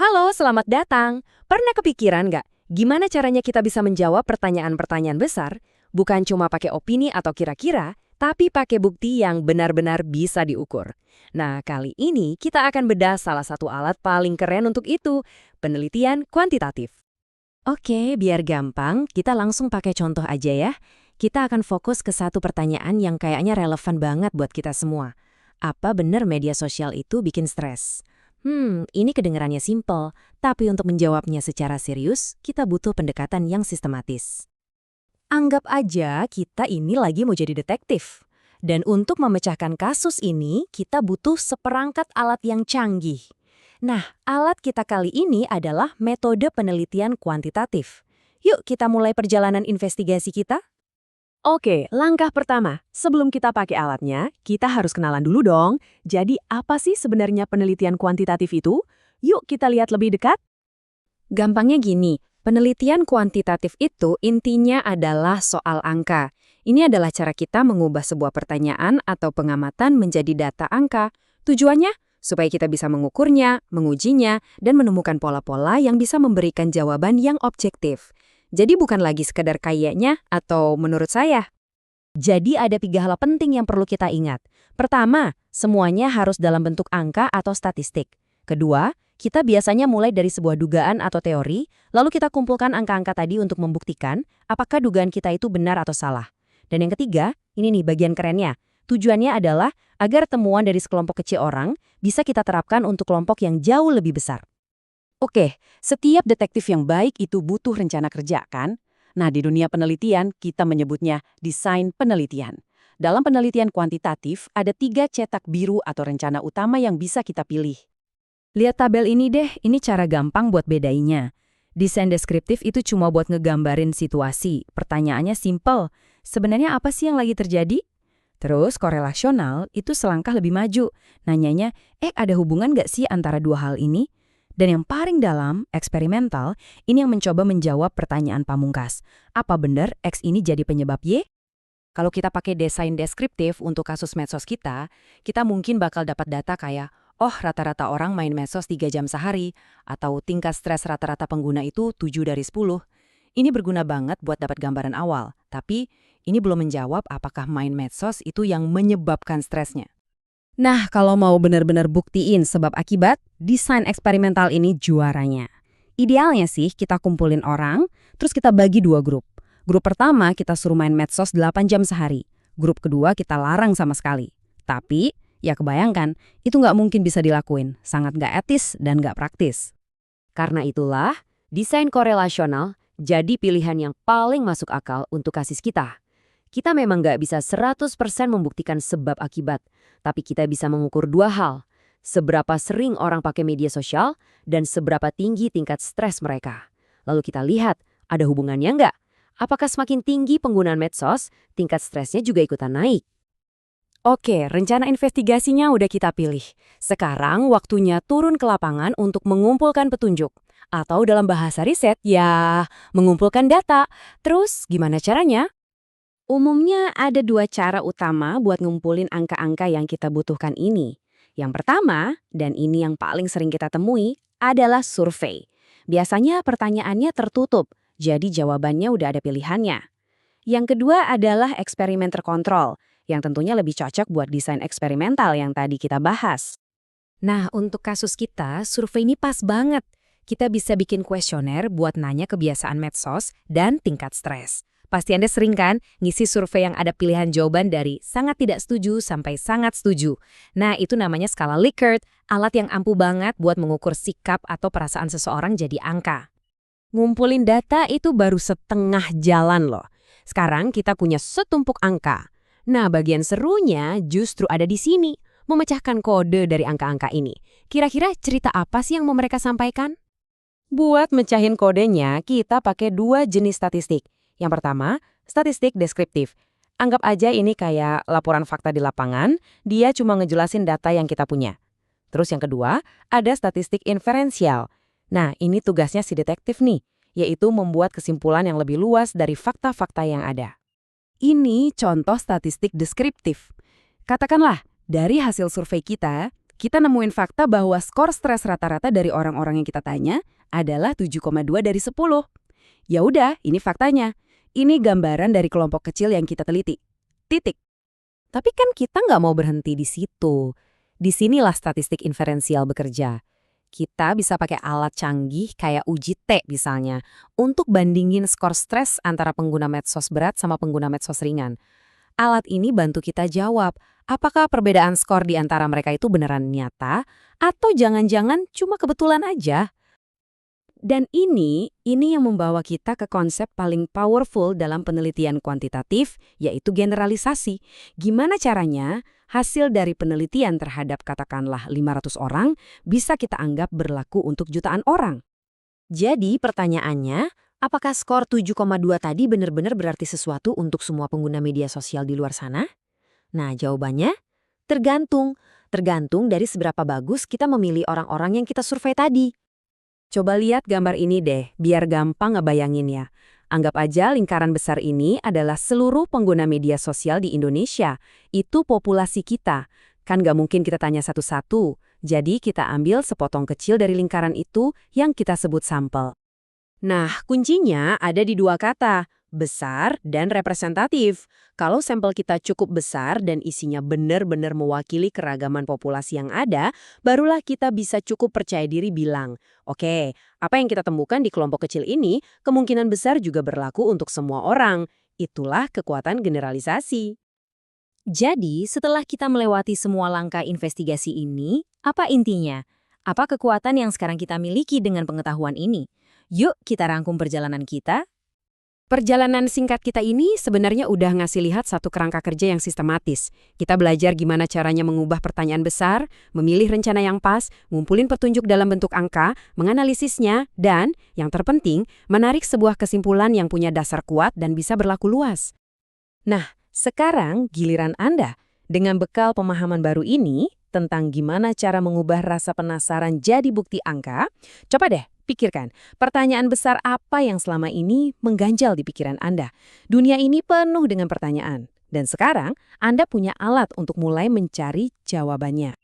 Halo, selamat datang. Pernah kepikiran nggak, gimana caranya kita bisa menjawab pertanyaan-pertanyaan besar, bukan cuma pakai opini atau kira-kira, tapi pakai bukti yang benar-benar bisa diukur. Nah, kali ini kita akan bedah salah satu alat paling keren untuk itu, penelitian kuantitatif. Oke, biar gampang, kita langsung pakai contoh aja ya. Kita akan fokus ke satu pertanyaan yang kayaknya relevan banget buat kita semua. Apa benar media sosial itu bikin stres? Ini kedengarannya simpel, tapi untuk menjawabnya secara serius, kita butuh pendekatan yang sistematis. Anggap aja kita ini lagi mau jadi detektif. Dan untuk memecahkan kasus ini, kita butuh seperangkat alat yang canggih. Nah, alat kita kali ini adalah metode penelitian kuantitatif. Yuk kita mulai perjalanan investigasi kita. Oke, langkah pertama. Sebelum kita pakai alatnya, kita harus kenalan dulu dong. Jadi, apa sih sebenarnya penelitian kuantitatif itu? Yuk kita lihat lebih dekat. Gampangnya gini, penelitian kuantitatif itu intinya adalah soal angka. Ini adalah cara kita mengubah sebuah pertanyaan atau pengamatan menjadi data angka. Tujuannya, supaya kita bisa mengukurnya, mengujinya, dan menemukan pola-pola yang bisa memberikan jawaban yang objektif. Jadi bukan lagi sekedar kayaknya atau menurut saya. Jadi ada 3 hal penting yang perlu kita ingat. Pertama, semuanya harus dalam bentuk angka atau statistik. Kedua, kita biasanya mulai dari sebuah dugaan atau teori, lalu kita kumpulkan angka-angka tadi untuk membuktikan apakah dugaan kita itu benar atau salah. Dan yang ketiga, ini nih bagian kerennya. Tujuannya adalah agar temuan dari sekelompok kecil orang bisa kita terapkan untuk kelompok yang jauh lebih besar. Oke, setiap detektif yang baik itu butuh rencana kerja, kan? Nah, di dunia penelitian, kita menyebutnya desain penelitian. Dalam penelitian kuantitatif, ada 3 cetak biru atau rencana utama yang bisa kita pilih. Lihat tabel ini deh, ini cara gampang buat bedainya. Desain deskriptif itu cuma buat ngegambarin situasi. Pertanyaannya simple. Sebenarnya apa sih yang lagi terjadi? Terus korelasional itu selangkah lebih maju. Nanyanya, ada hubungan nggak sih antara dua hal ini? Dan yang paling dalam, eksperimental, ini yang mencoba menjawab pertanyaan pamungkas. Apa benar X ini jadi penyebab Y? Kalau kita pakai desain deskriptif untuk kasus medsos kita mungkin bakal dapat data kayak, rata-rata orang main medsos 3 jam sehari, atau tingkat stres rata-rata pengguna itu 7 dari 10. Ini berguna banget buat dapat gambaran awal, tapi ini belum menjawab apakah main medsos itu yang menyebabkan stresnya. Nah, kalau mau benar-benar buktiin sebab akibat, desain eksperimental ini juaranya. Idealnya sih kita kumpulin orang, terus kita bagi 2 grup. Grup pertama kita suruh main medsos 8 jam sehari. Grup kedua kita larang sama sekali. Tapi, ya kebayangkan, itu nggak mungkin bisa dilakuin. Sangat nggak etis dan nggak praktis. Karena itulah, desain korelasional jadi pilihan yang paling masuk akal untuk kasus kita. Kita memang nggak bisa 100% membuktikan sebab akibat, tapi kita bisa mengukur 2 hal. Seberapa sering orang pakai media sosial dan seberapa tinggi tingkat stres mereka. Lalu kita lihat, ada hubungannya nggak? Apakah semakin tinggi penggunaan medsos, tingkat stresnya juga ikutan naik? Oke, rencana investigasinya udah kita pilih. Sekarang waktunya turun ke lapangan untuk mengumpulkan petunjuk. Atau dalam bahasa riset, ya mengumpulkan data. Terus gimana caranya? Umumnya ada 2 cara utama buat ngumpulin angka-angka yang kita butuhkan ini. Yang pertama, dan ini yang paling sering kita temui, adalah survei. Biasanya pertanyaannya tertutup, jadi jawabannya udah ada pilihannya. Yang kedua adalah eksperimen terkontrol, yang tentunya lebih cocok buat desain eksperimental yang tadi kita bahas. Nah, untuk kasus kita, survei ini pas banget. Kita bisa bikin kuesioner buat nanya kebiasaan medsos dan tingkat stres. Pasti Anda sering kan ngisi survei yang ada pilihan jawaban dari sangat tidak setuju sampai sangat setuju. Nah, itu namanya skala Likert, alat yang ampuh banget buat mengukur sikap atau perasaan seseorang jadi angka. Ngumpulin data itu baru setengah jalan loh. Sekarang kita punya setumpuk angka. Nah, bagian serunya justru ada di sini, memecahkan kode dari angka-angka ini. Kira-kira cerita apa sih yang mau mereka sampaikan? Buat mecahin kodenya, kita pakai 2 jenis statistik. Yang pertama, statistik deskriptif. Anggap aja ini kayak laporan fakta di lapangan, dia cuma ngejelasin data yang kita punya. Terus yang kedua, ada statistik inferensial. Nah, ini tugasnya si detektif nih, yaitu membuat kesimpulan yang lebih luas dari fakta-fakta yang ada. Ini contoh statistik deskriptif. Katakanlah, dari hasil survei kita Kita nemuin fakta bahwa skor stres rata-rata dari orang-orang yang kita tanya adalah 7,2 dari 10. Ya udah, ini faktanya. Ini gambaran dari kelompok kecil yang kita teliti. Titik. Tapi kan kita nggak mau berhenti di situ. Disinilah statistik inferensial bekerja. Kita bisa pakai alat canggih kayak uji T misalnya, untuk bandingin skor stres antara pengguna medsos berat sama pengguna medsos ringan. Alat ini bantu kita jawab, apakah perbedaan skor di antara mereka itu beneran nyata, atau jangan-jangan cuma kebetulan aja. Dan ini yang membawa kita ke konsep paling powerful dalam penelitian kuantitatif, yaitu generalisasi. Gimana caranya hasil dari penelitian terhadap katakanlah 500 orang bisa kita anggap berlaku untuk jutaan orang? Jadi pertanyaannya, apakah skor 7,2 tadi benar-benar berarti sesuatu untuk semua pengguna media sosial di luar sana? Nah, jawabannya tergantung. Tergantung dari seberapa bagus kita memilih orang-orang yang kita survei tadi. Coba lihat gambar ini deh, biar gampang ngebayangin ya. Anggap aja lingkaran besar ini adalah seluruh pengguna media sosial di Indonesia. Itu populasi kita. Kan nggak mungkin kita tanya satu-satu. Jadi kita ambil sepotong kecil dari lingkaran itu yang kita sebut sampel. Nah, kuncinya ada di dua kata, besar dan representatif. Kalau sampel kita cukup besar dan isinya benar-benar mewakili keragaman populasi yang ada, barulah kita bisa cukup percaya diri bilang, oke, apa yang kita temukan di kelompok kecil ini kemungkinan besar juga berlaku untuk semua orang. Itulah kekuatan generalisasi. Jadi, setelah kita melewati semua langkah investigasi ini, apa intinya? Apa kekuatan yang sekarang kita miliki dengan pengetahuan ini? Yuk kita rangkum perjalanan kita. Perjalanan singkat kita ini sebenarnya udah ngasih lihat satu kerangka kerja yang sistematis. Kita belajar gimana caranya mengubah pertanyaan besar, memilih rencana yang pas, ngumpulin petunjuk dalam bentuk angka, menganalisisnya, dan, yang terpenting, menarik sebuah kesimpulan yang punya dasar kuat dan bisa berlaku luas. Nah, sekarang giliran Anda. Dengan bekal pemahaman baru ini, tentang gimana cara mengubah rasa penasaran jadi bukti angka, coba deh pikirkan, pertanyaan besar apa yang selama ini mengganjal di pikiran Anda. Dunia ini penuh dengan pertanyaan, dan sekarang Anda punya alat untuk mulai mencari jawabannya.